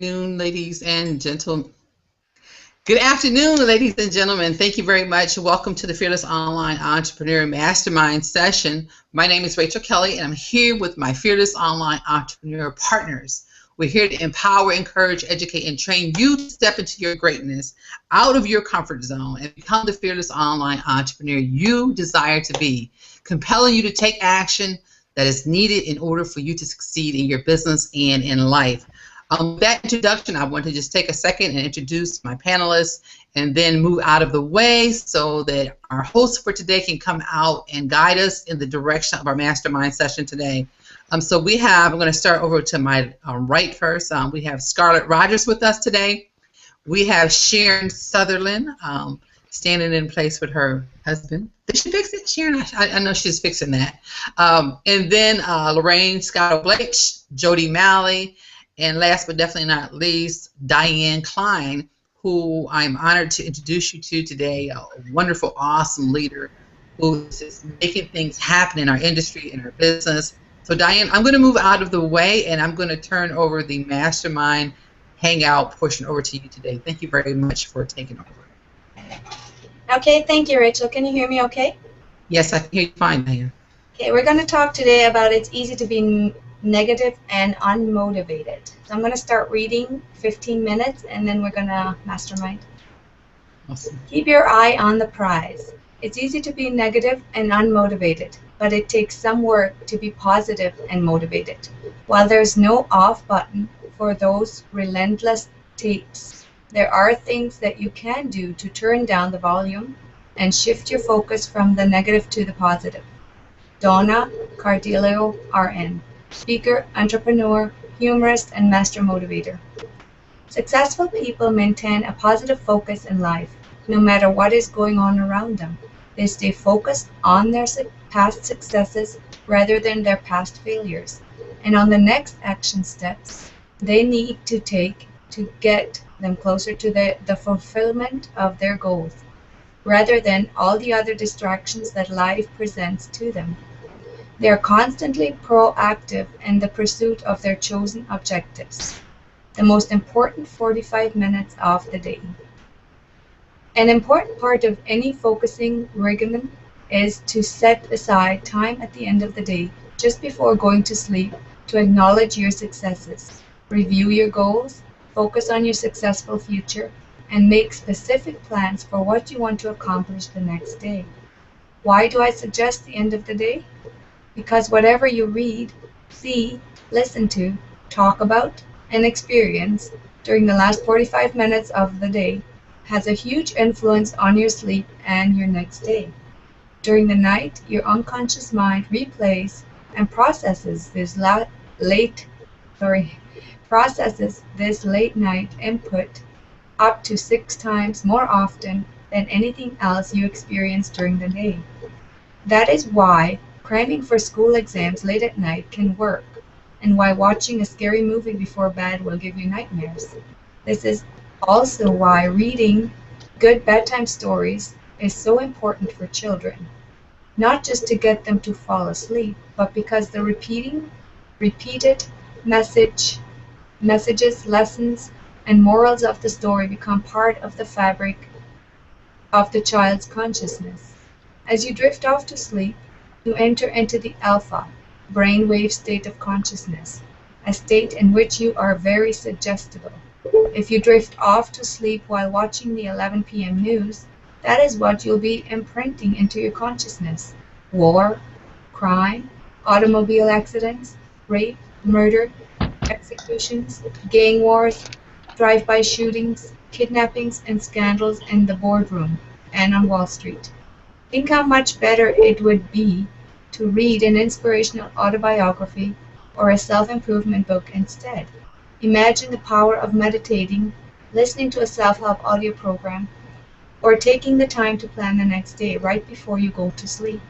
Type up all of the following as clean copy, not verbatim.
afternoon, ladies and gentlemen. Good afternoon, ladies and gentlemen. Thank you very much. Welcome to the Fearless Online Entrepreneur Mastermind session. My name is Rachel Kelly, and I'm here with my Fearless Online Entrepreneur partners. We're here to empower, encourage, educate, and train you to step into your greatness, out of your comfort zone, and become the fearless online entrepreneur you desire to be, compelling you to take action that is needed in order for you to succeed in your business and in life. With that introduction, I want to just take a second and introduce my panelists and then move out of the way so that our host for today can come out and guide us in the direction of our mastermind session today. So I'm going to start over to my right first. We have Scarlett Rogers with us today. We have Sharon Sutherland standing in place with her husband. Did she fix it, Sharon? I know she's fixing that. And then Lorraine Scotto Blake, Jody Malley, and last but definitely not least, Diane Klein, who I'm honored to introduce you to today, a wonderful, awesome leader who is making things happen in our industry, in our business. So Diane, I'm going to move out of the way, and I'm going to turn over the mastermind hangout portion over to you today. Thank you very much for taking over. Okay, thank you, Rachel. Can you hear me okay? Yes, I can hear you fine, Diane. Okay, we're going to talk today about it's easy to be negative and unmotivated. So I'm going to start reading 15 minutes, and then we're going to mastermind. Awesome. Keep your eye on the prize. It's easy to be negative and unmotivated, but it takes some work to be positive and motivated. While there's no off button for those relentless takes, there are things that you can do to turn down the volume and shift your focus from the negative to the positive. Donna Cardillo, RN. Speaker, entrepreneur, humorist, and master motivator. Successful people maintain a positive focus in life, no matter what is going on around them. They stay focused on their past successes rather than their past failures, and on the next action steps they need to take to get them closer to the fulfillment of their goals, rather than all the other distractions that life presents to them. They are constantly proactive in the pursuit of their chosen objectives, the most important 45 minutes of the day. An important part of any focusing regimen is to set aside time at the end of the day, just before going to sleep, to acknowledge your successes, review your goals, focus on your successful future, and make specific plans for what you want to accomplish the next day. Why do I suggest the end of the day? Because whatever you read, see, listen to, talk about, and experience during the last 45 minutes of the day has a huge influence on your sleep and your next day. During the night, your unconscious mind replays and processes this late night input up to 6 times more often than anything else you experience during the day. That is why cramming for school exams late at night can work, and why watching a scary movie before bed will give you nightmares. This is also why reading good bedtime stories is so important for children, not just to get them to fall asleep, but because the repeated messages, lessons, and morals of the story become part of the fabric of the child's consciousness. As you drift off to sleep, you enter into the alpha brainwave state of consciousness, a state in which you are very suggestible. If you drift off to sleep while watching the 11 p.m. news, that is what you'll be imprinting into your consciousness. War, crime, automobile accidents, rape, murder, executions, gang wars, drive-by shootings, kidnappings, and scandals in the boardroom and on Wall Street. Think how much better it would be to read an inspirational autobiography or a self-improvement book instead. Imagine the power of meditating, listening to a self-help audio program, or taking the time to plan the next day right before you go to sleep.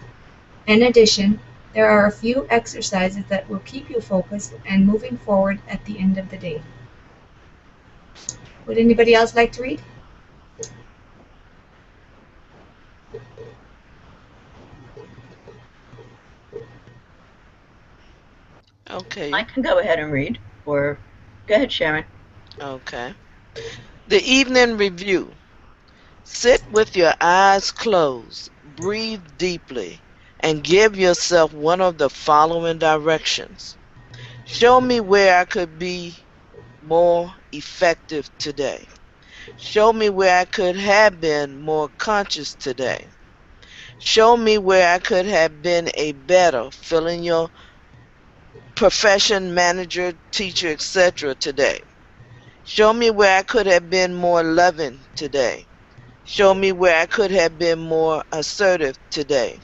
In addition, there are a few exercises that will keep you focused and moving forward at the end of the day. Would anybody else like to read? Okay. I can go ahead and read, or go ahead, Sharon. Okay. The evening review. Sit with your eyes closed, breathe deeply, and give yourself one of the following directions. Show me where I could be more effective today. Show me where I could have been more conscious today. Show me where I could have been a better, fill in your profession, manager, teacher, etc. today. Show me where I could have been more loving today. Show me where I could have been more assertive today.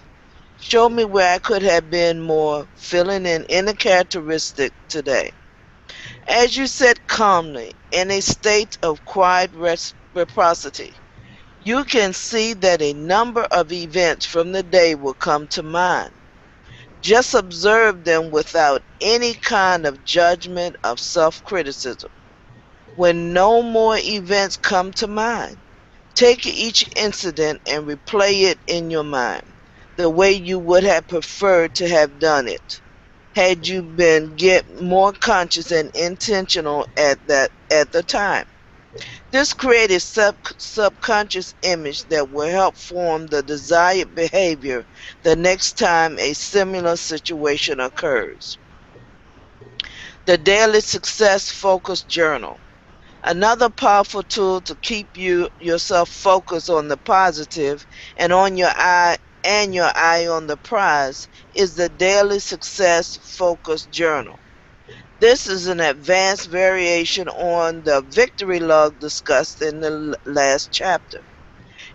Show me where I could have been more filling in any characteristic today. As you sit calmly in a state of quiet reciprocity, you can see that a number of events from the day will come to mind. Just observe them without any kind of judgment of self criticism. When no more events come to mind, take each incident and replay it in your mind the way you would have preferred to have done it had you been get more conscious and intentional at the time. This creates a subconscious image that will help form the desired behavior the next time a similar situation occurs. The Daily Success Focus Journal. Another powerful tool to keep yourself focused on the positive and on your eye on the prize is the Daily Success Focus Journal. This is an advanced variation on the victory log discussed in the last chapter.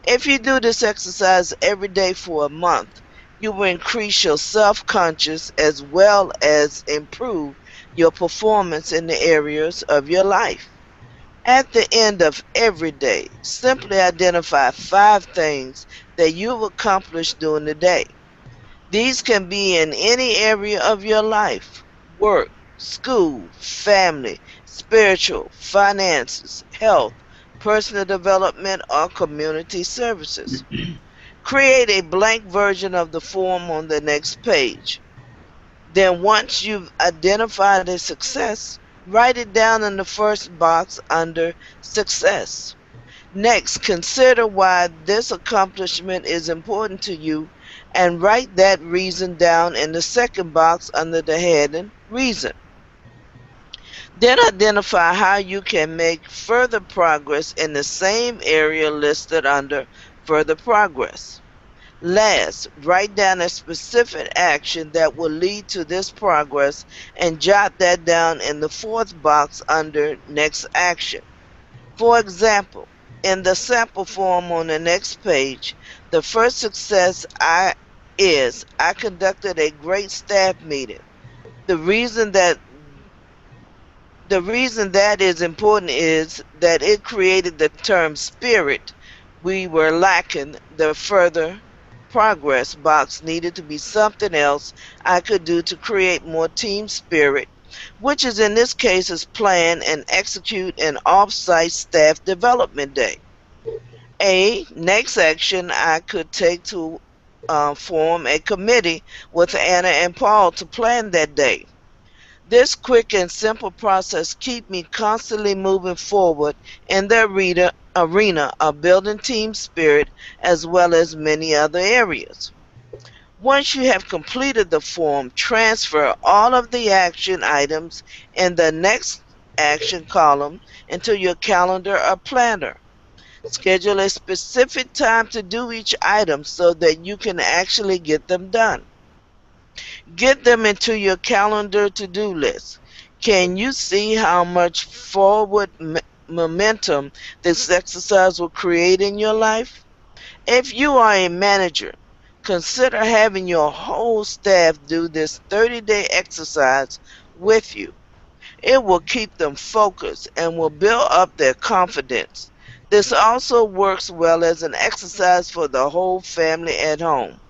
If you do this exercise every day for a month, you will increase your self-conscious as well as improve your performance in the areas of your life. At the end of every day, simply identify 5 things that you've accomplished during the day. These can be in any area of your life: work, school, family, spiritual, finances, health, personal development, or community services. Create a blank version of the form on the next page. Then, once you've identified a success, write it down in the first box under Success. Next, consider why this accomplishment is important to you and write that reason down in the second box under the heading Reason. Then identify how you can make further progress in the same area listed under Further Progress. Last, write down a specific action that will lead to this progress and jot that down in the fourth box under Next Action. For example, in the sample form on the next page, the first success I conducted a great staff meeting. The reason that the reason that is important is that it created the term spirit we were lacking. The further progress box needed to be something else I could do to create more team spirit, which is in this case is plan and execute an off-site staff development day. A next action I could take to form a committee with Anna and Paul to plan that day. This quick and simple process keeps me constantly moving forward in the arena of building team spirit as well as many other areas. Once you have completed the form, transfer all of the action items in the next action column into your calendar or planner. Schedule a specific time to do each item so that you can actually get them done. Get them into your calendar to-do list. Can you see how much forward momentum this exercise will create in your life? If you are a manager, consider having your whole staff do this 30-day exercise with you. It will keep them focused and will build up their confidence. This also works well as an exercise for the whole family at home.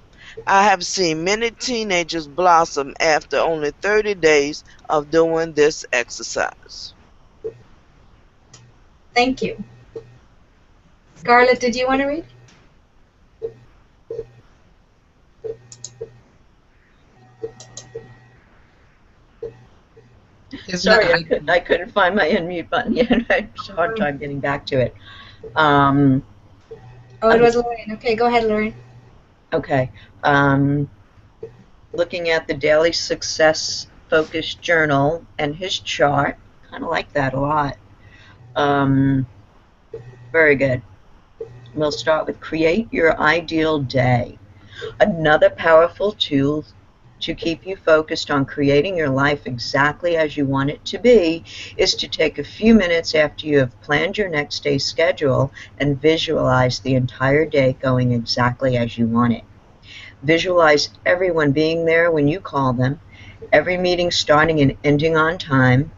I have seen many teenagers blossom after only 30 days of doing this exercise. Thank you. Scarlett, did you want to read? Yes, It's not. Sorry, I couldn't find my unmute button yet. I had a hard time getting back to it. Oh, it was Lorraine. Okay, go ahead, Lorraine. Okay. Looking at the Daily Success Focused Journal and his chart, kind of like that a lot. Very good. We'll start with create your ideal day. Another powerful tool to keep you focused on creating your life exactly as you want it to be is to take a few minutes after you have planned your next day's schedule and visualize the entire day going exactly as you want it. Visualize everyone being there when you call them, every meeting starting and ending on time,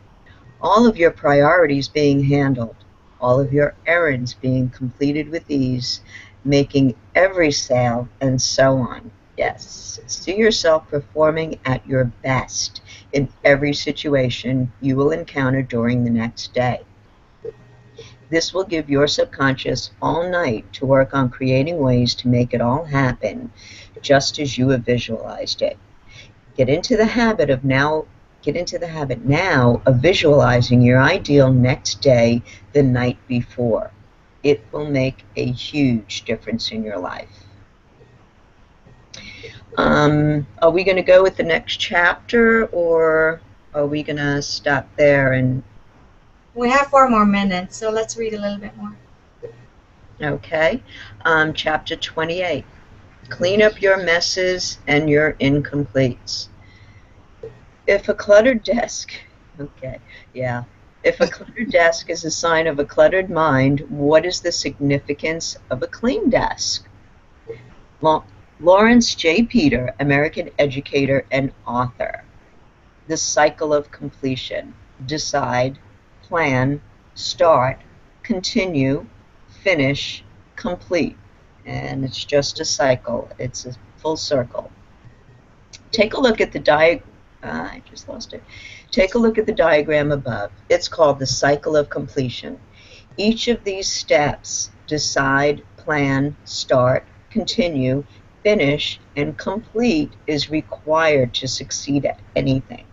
all of your priorities being handled, all of your errands being completed with ease, making every sale, and so on. Yes, see yourself performing at your best in every situation you will encounter during the next day. This will give your subconscious all night to work on creating ways to make it all happen just as you have visualized it. Get into the habit now of visualizing your ideal next day the night before. It will make a huge difference in your life. Are we going to go with the next chapter, or are we going to stop there? And we have 4 more minutes, so let's read a little bit more. Okay. Chapter 28. Clean up your messes and your incompletes. If a cluttered desk, if a cluttered desk is a sign of a cluttered mind, what is the significance of a clean desk? Lawrence J. Peter, American educator and author. The cycle of completion. Decide, plan, start, continue, finish, complete. And it's just a cycle. It's a full circle. Take a look at the Take a look at the diagram above. It's called the cycle of completion. Each of these steps, decide, plan, start, continue, finish, and complete, is required to succeed at anything,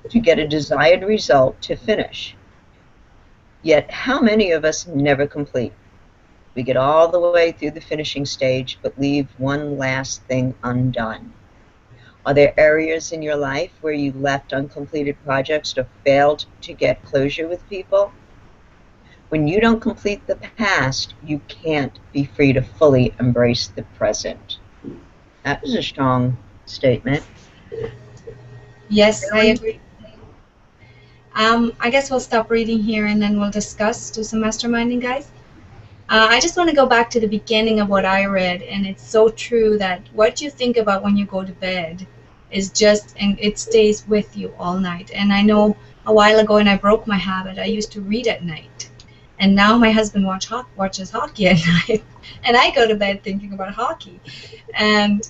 to get a desired result, to finish. Yet how many of us never complete? We get all the way through the finishing stage but leave one last thing undone. Are there areas in your life where you left uncompleted projects or failed to get closure with people? When you don't complete the past, you can't be free to fully embrace the present. That was a strong statement. Yes, I agree. I guess we'll stop reading here and then we'll do some masterminding, guys. I just want to go back to the beginning of what I read, and it's so true that what you think about when you go to bed and it stays with you all night. And I know a while ago, and I broke my habit, I used to read at night. And now my husband watches hockey at night, and I go to bed thinking about hockey. And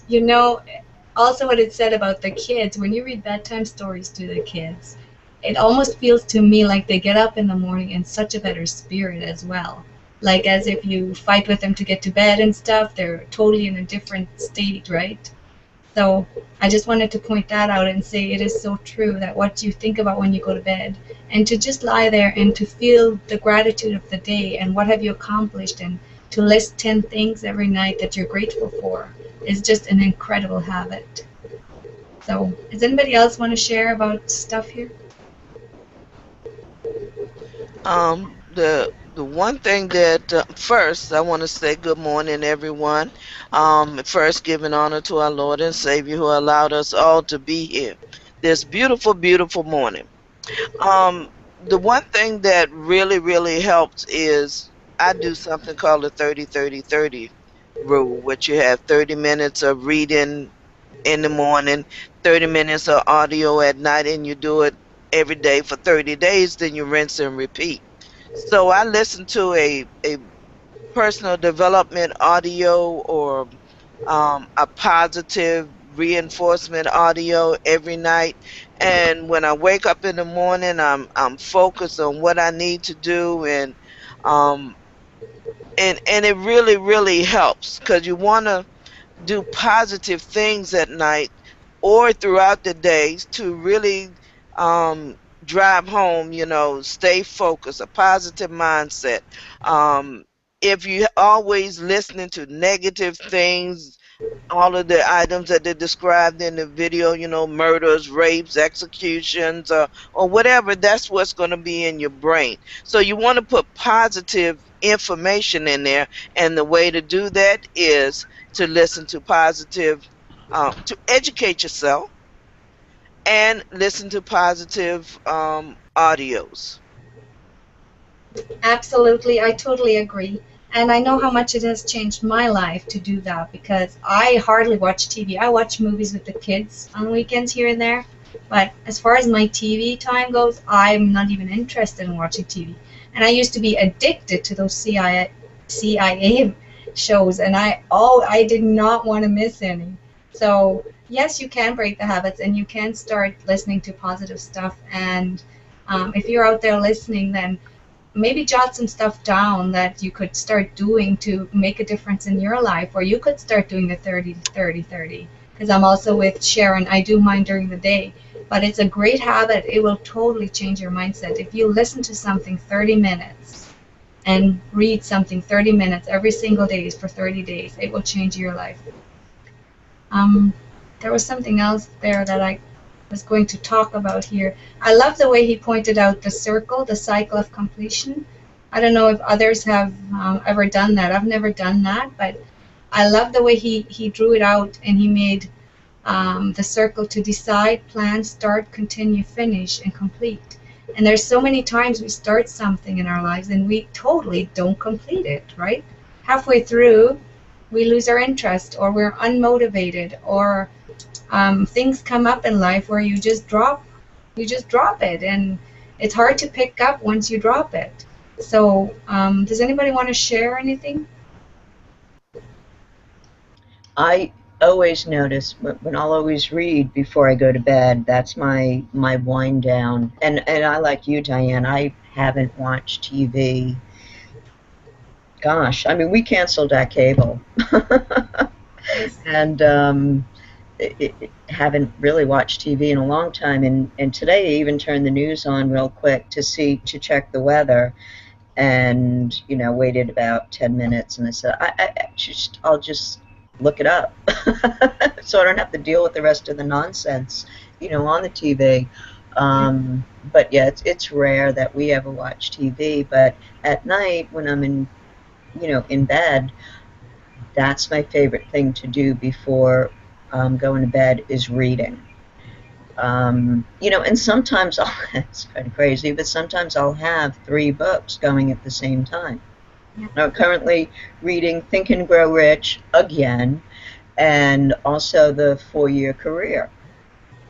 also what it said about the kids, when you read bedtime stories to the kids, it almost feels to me like they get up in the morning in such a better spirit as well. Like as if you fight with them to get to bed and stuff, they're totally in a different state, right? So I just wanted to point that out and say it is so true that what you think about when you go to bed, and to just lie there and to feel the gratitude of the day and what have you accomplished, and to list 10 things every night that you're grateful for is just an incredible habit. So does anybody else want to share about stuff here? The one thing that first I want to say good morning, everyone. First, giving honor to our Lord and Savior who allowed us all to be here this beautiful, beautiful morning. The one thing that really, really helps is I do something called the 30-30-30 rule, which you have 30 minutes of reading in the morning, 30 minutes of audio at night, and you do it every day for 30 days, then you rinse and repeat. So I listen to a personal development audio or a positive reinforcement audio every night, and when I wake up in the morning, I'm focused on what I need to do, and it really, really helps, because you want to do positive things at night or throughout the day to really drive home, stay focused, a positive mindset. Um, if you always listening to negative things, all of the items that they described in the video, murders, rapes, executions, or whatever, that's what's going to be in your brain. So you want to put positive information in there, and the way to do that is to listen to positive, to educate yourself and listen to positive audios. Absolutely, I totally agree. And I know how much it has changed my life to do that because I hardly watch TV. I watch movies with the kids on weekends here and there. But as far as my TV time goes, I'm not even interested in watching TV. And I used to be addicted to those CIA shows, and I did not want to miss any. So yes, you can break the habits, and you can start listening to positive stuff. And if you're out there listening, then maybe jot some stuff down that you could start doing to make a difference in your life, or you could start doing the 30 to 30 30, because I'm also with Sharon. I do mine during the day, but it's a great habit. It will totally change your mindset if you listen to something 30 minutes and read something 30 minutes every single day for 30 days. It will change your life. um, there was something else there that I was going to talk about here. I love the way he pointed out the circle, the cycle of completion. I don't know if others have ever done that. I've never done that, but I love the way he drew it out, and he made the circle to decide, plan, start, continue, finish, and complete. And there's so many times we start something in our lives and we totally don't complete it, right? Halfway through, we lose our interest, or we're unmotivated, or things come up in life where you just drop it, and it's hard to pick up once you drop it. So does anybody want to share anything? I always notice when I'll always read before I go to bed. That's my wind down. And I, like you, Diane, I haven't watched TV. Gosh, I mean, we canceled our cable. And haven't really watched TV in a long time. And today I even turned the news on real quick to check the weather, and waited about 10 minutes, and I said I'll just look it up so I don't have to deal with the rest of the nonsense on the TV. But yeah, it's rare that we ever watch TV, but at night when I'm in bed, that's my favorite thing to do before going to bed, is reading. And sometimes it's kind of crazy, but sometimes I'll have 3 books going at the same time. Yeah. I'm currently reading Think and Grow Rich again, and also The 4-Year Career.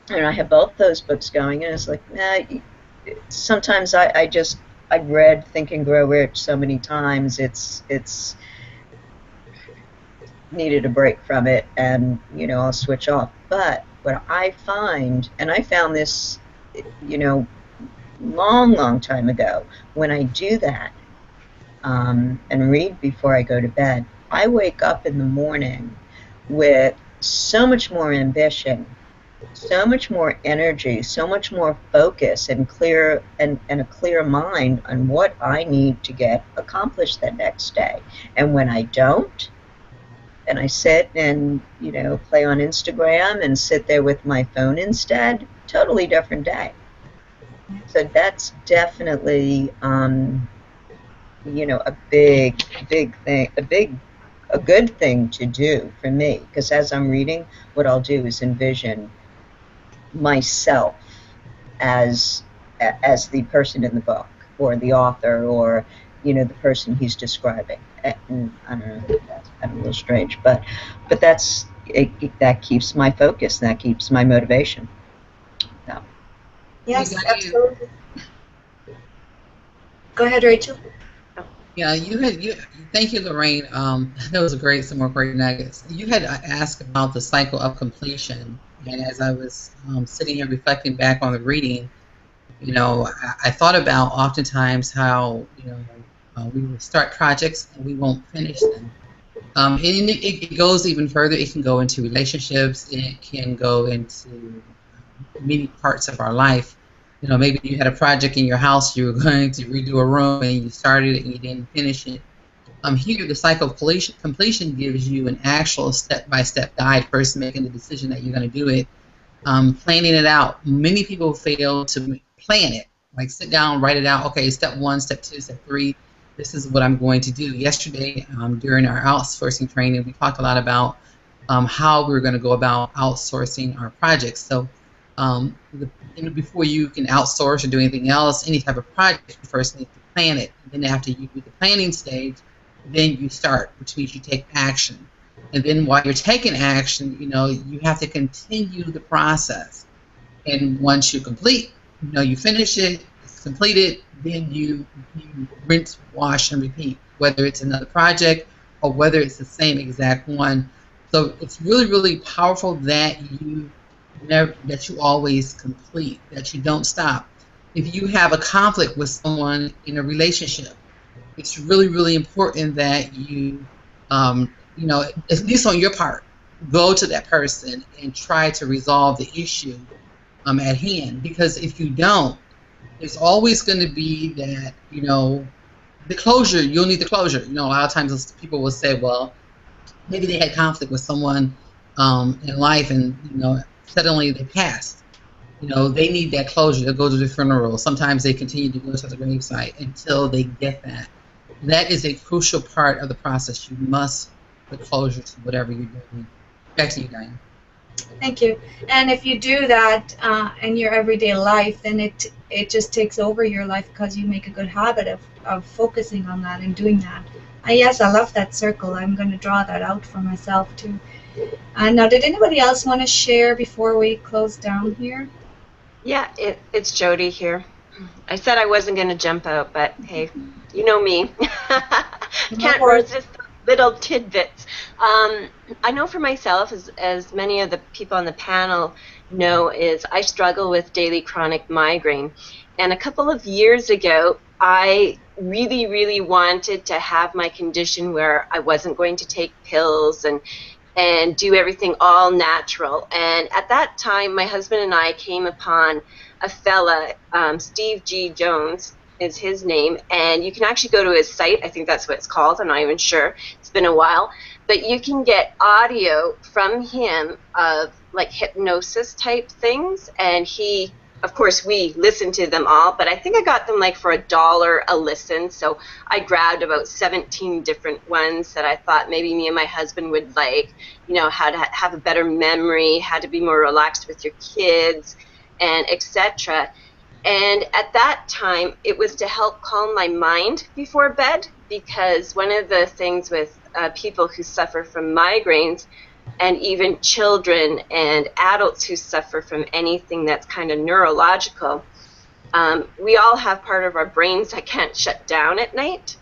And I have both those books going, and it's like, sometimes I've read Think and Grow Rich so many times, it's needed a break from it, and I'll switch off. But what I find, and I found this long time ago, when I do that and read before I go to bed, I wake up in the morning with so much more ambition, so much more energy, so much more focus, and a clear mind on what I need to get accomplished the next day. And when I don't, and I sit and play on Instagram and sit there with my phone instead, totally different day. So that's definitely a big thing, a good thing to do for me, because as I'm reading, what I'll do is envision myself as the person in the book, or the author, or the person he's describing. And I don't know, that's kind of a little strange, but that's that keeps my focus, that keeps my motivation. So. Yes, absolutely. Go ahead, Rachel. Yeah, thank you, Lorraine. That was some more great nuggets. You had asked about the cycle of completion, and as I was sitting here reflecting back on the reading, I thought about oftentimes how we will start projects and we won't finish them. And it goes even further. It can go into relationships. It can go into many parts of our life. Maybe you had a project in your house, you were going to redo a room and you started it and you didn't finish it. Here, the cycle of completion gives you an actual step-by-step guide, first making the decision that you're going to do it, planning it out. Many people fail to plan it, like sit down, write it out. Okay, step 1, step 2, step 3. This is what I'm going to do. Yesterday, during our outsourcing training, we talked a lot about how we're going to go about outsourcing our projects. So before you can outsource or do anything else, any type of project, you first need to plan it. And then after you do the planning stage, then you start, which means you take action. And then while you're taking action, you have to continue the process. And once you complete, you finish it, it's completed, then you rinse, wash, and repeat, whether it's another project or whether it's the same exact one. So it's really, really powerful that you always complete, that you don't stop. If you have a conflict with someone in a relationship, it's really, really important that you, at least on your part, go to that person and try to resolve the issue at hand. Because if you don't, there's always going to be that, the closure. You'll need the closure. A lot of times people will say, well, maybe they had conflict with someone in life, and suddenly they passed. They need that closure to go to the funeral. Sometimes they continue to go to the gravesite until they get that. That is a crucial part of the process. You must put closure to whatever you're doing. Back to you, Diane. Thank you. And if you do that in your everyday life, then it just takes over your life because you make a good habit of focusing on that and doing that. Yes, I love that circle. I'm going to draw that out for myself too. Now, did anybody else want to share before we close down here? Yeah, it's Jody here. I said I wasn't going to jump out, but hey, you know me. Can't resist little tidbits. I know for myself, as many of the people on the panel know, is I struggle with daily chronic migraine. And a couple of years ago, I really, really wanted to have my condition where I wasn't going to take pills and do everything all natural. And at that time, my husband and I came upon a fella, Steve G. Jones is his name, and you can actually go to his site. I think that's what it's called. I'm not even sure. It's been a while. But you can get audio from him of like hypnosis type things, and he, of course, we listened to them all, but I think I got them like for $1 a listen. So I grabbed about 17 different ones that I thought maybe me and my husband would like, how to have a better memory, how to be more relaxed with your kids, and etc. And at that time, it was to help calm my mind before bed, because one of the things with people who suffer from migraines, and even children and adults who suffer from anything that's kind of neurological, we all have part of our brains that can't shut down at night.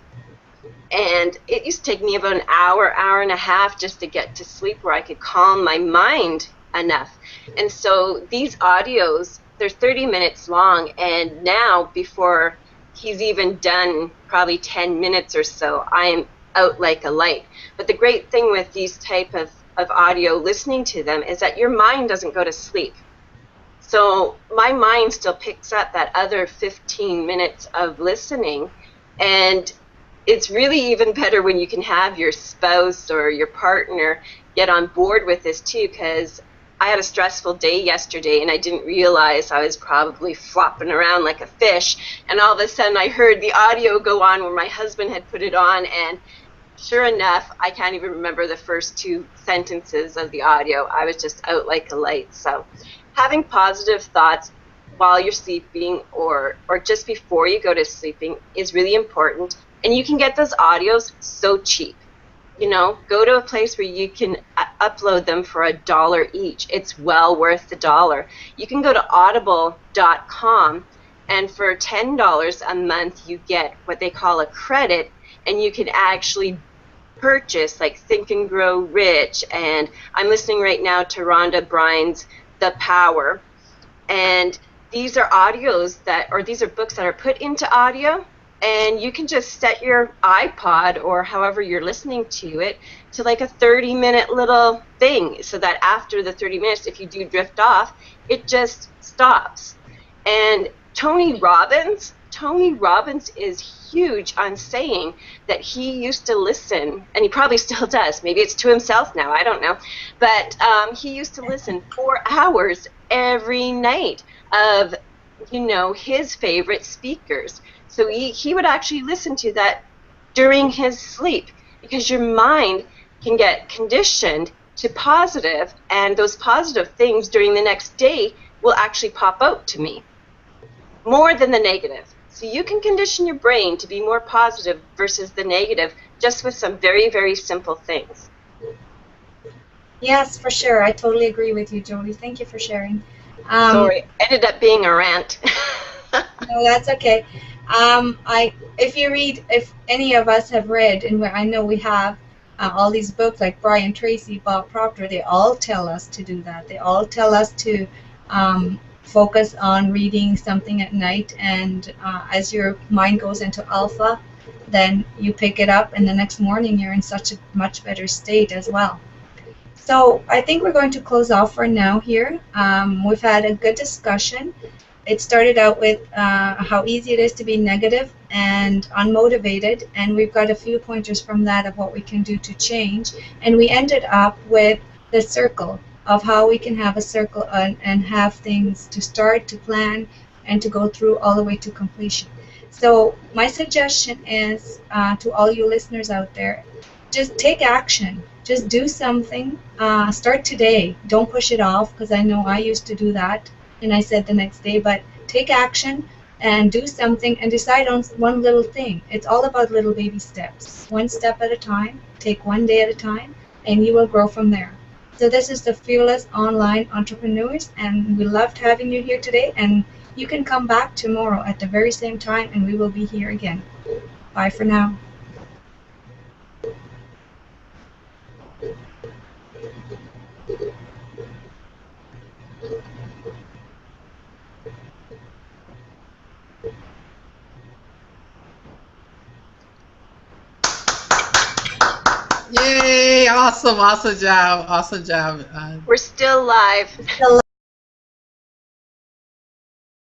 And it used to take me about an hour, hour and a half just to get to sleep where I could calm my mind enough. And so these audios, they're 30 minutes long, and now before he's even done probably 10 minutes or so, I am out like a light. But the great thing with these type of audio, listening to them, is that your mind doesn't go to sleep. So my mind still picks up that other 15 minutes of listening, and it's really even better when you can have your spouse or your partner get on board with this too, because I had a stressful day yesterday and I didn't realize I was probably flopping around like a fish, and all of a sudden I heard the audio go on where my husband had put it on, and sure enough, I can't even remember the first 2 sentences of the audio. I was just out like a light. So having positive thoughts while you're sleeping or just before you go to sleeping is really important. And you can get those audios so cheap. Go to a place where you can upload them for $1 each. It's well worth the $1. You can go to audible.com, and for $10 a month, you get what they call a credit, and you can actually purchase like Think and Grow Rich, and I'm listening right now to Rhonda Bryan's The Power. And these are these are books that are put into audio, and you can just set your iPod or however you're listening to it to like a 30-minute little thing, so that after the 30 minutes, if you do drift off, it just stops. And Tony Robbins is huge on saying that he used to listen, and he probably still does. Maybe it's to himself now, I don't know. But he used to listen 4 hours every night of, his favorite speakers. So he would actually listen to that during his sleep, because your mind can get conditioned to positive, and those positive things during the next day will actually pop out to me more than the negative. So you can condition your brain to be more positive versus the negative just with some very, very simple things. Yes, for sure. I totally agree with you, Jody. Thank you for sharing. Sorry, ended up being a rant. No, that's okay. If any of us have read, and I know we have, all these books like Brian Tracy, Bob Proctor, they all tell us to do that. They all tell us to focus on reading something at night, and as your mind goes into alpha, then you pick it up, and the next morning you're in such a much better state as well. So I think we're going to close off for now here. We've had a good discussion. It started out with how easy it is to be negative and unmotivated, and we've got a few pointers from that of what we can do to change. And we ended up with the circle of how we can have a circle and have things to start, to plan, and to go through all the way to completion. So my suggestion is to all you listeners out there, just take action. Just do something. Start today. Don't push it off, because I know I used to do that, and I said the next day. But take action and do something and decide on one little thing. It's all about little baby steps. One step at a time. Take one day at a time, and you will grow from there. So this is the Fearless Online Entrepreneurs, and we loved having you here today. And you can come back tomorrow at the very same time, and we will be here again. Bye for now. Yay! Awesome job. We're still live.